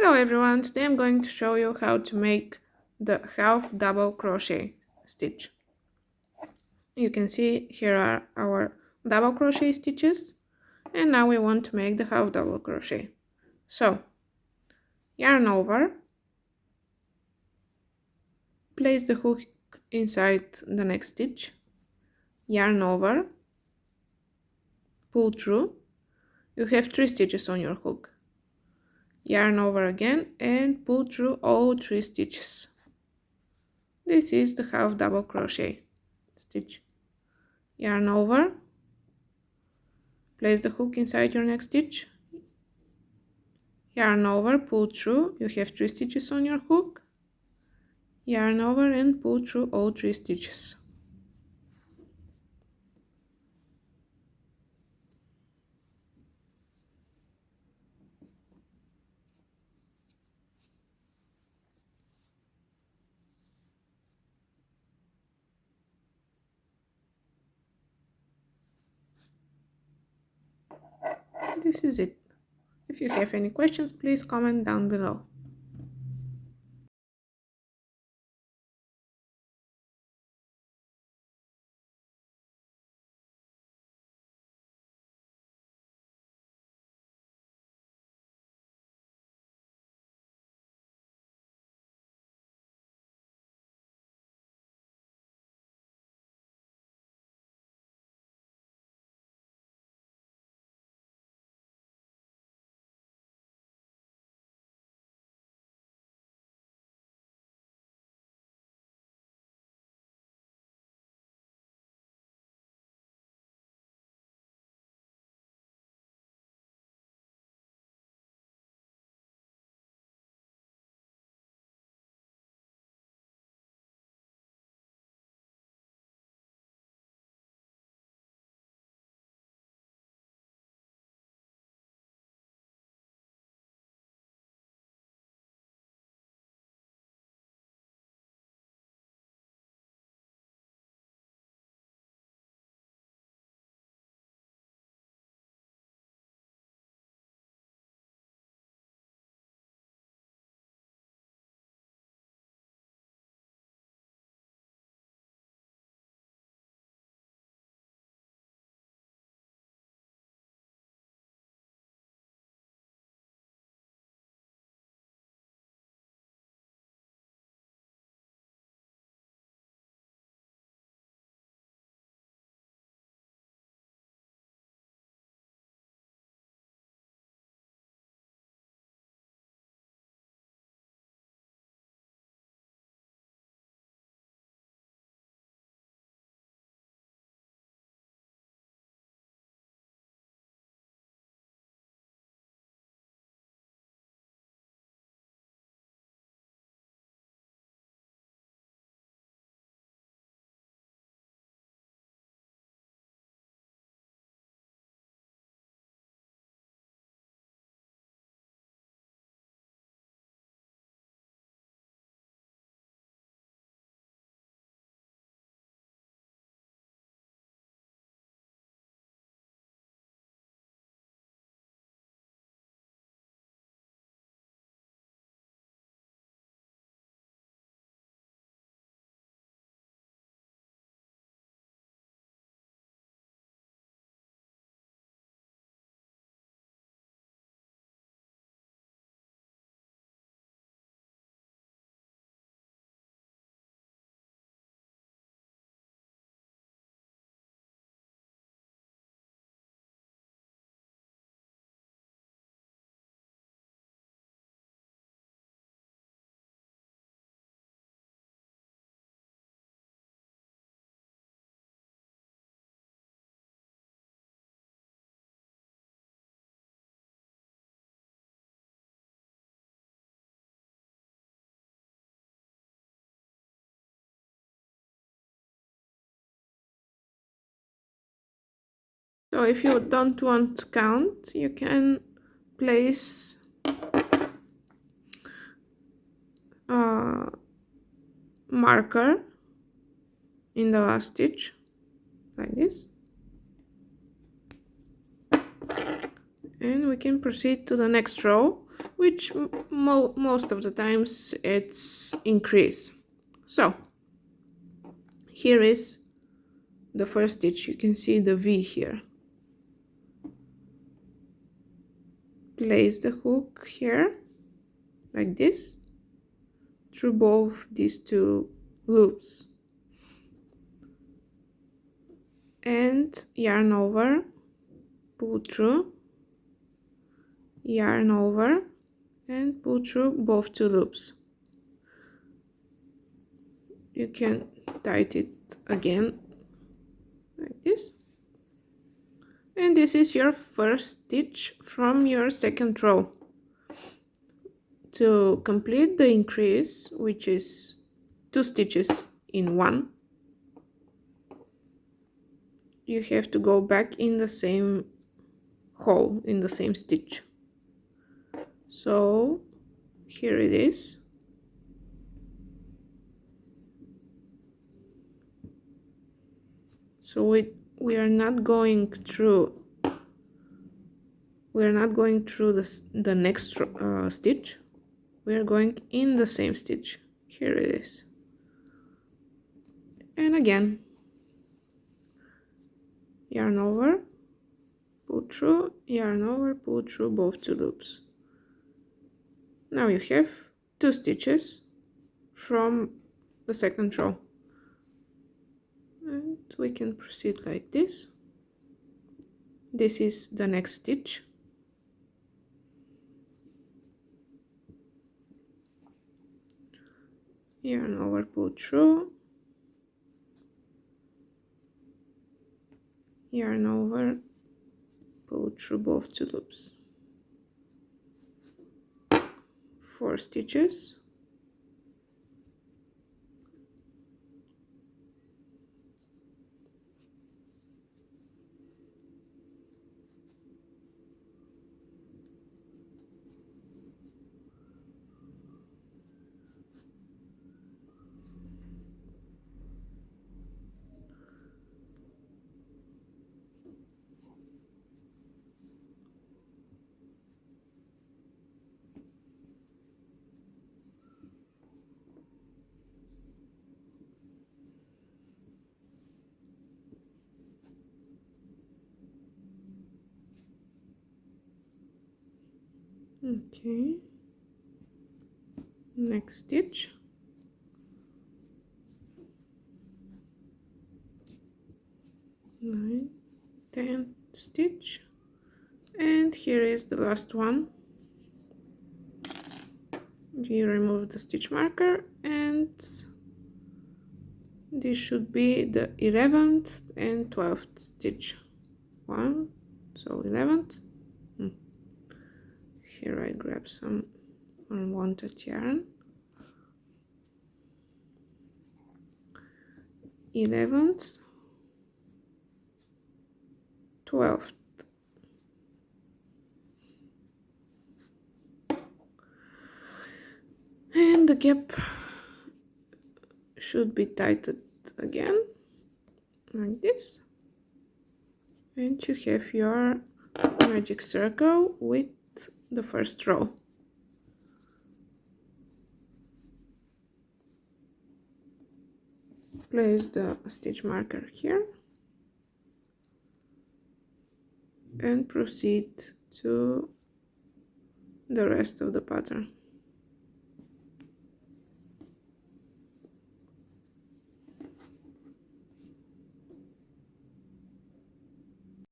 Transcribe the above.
Hello everyone, today I'm going to show you how to make the half double crochet stitch. You can see here are our double crochet stitches, and now we want to make the half double crochet. So yarn over, place the hook inside the next stitch, yarn over, pull through. You have 3 stitches on your hook. Yarn over again and pull through all 3 stitches. This is the half double crochet stitch. Yarn over, place the hook inside your next stitch, yarn over, pull through. You have 3 stitches on your hook, yarn over and pull through all 3 stitches. This is it. If you have any questions, please comment down below. So if you don't want to count, you can place a marker in the last stitch, like this. And we can proceed to the next row which most of the times it's increase. So here is the first stitch. You can see the V here. Place the hook here like this through both these two loops and yarn over, pull through, yarn over and pull through both two loops. You can tighten it again like this, and this is your first stitch from your second row. To complete the increase, which is 2 stitches in one, you have to go back in the same hole, in the same stitch. So here it is. So we are not going through the next stitch. We are going in the same stitch. Here it is. And again, yarn over, pull through, yarn over, pull through both two loops. Now you have 2 stitches from the second row. And we can proceed like this. This is the next stitch. Yarn over, pull through, yarn over, pull through both two loops. 4 stitches. Okay, next stitch. Nine, 10th stitch, and here is the last one. You remove the stitch marker, and this should be the 11th and 12th stitch. One, so 11th. Here I grab some unwanted yarn. 11th, 12th. And the gap should be tightened again, like this. And you have your magic circle with the first row. Place the stitch marker here and proceed to the rest of the pattern.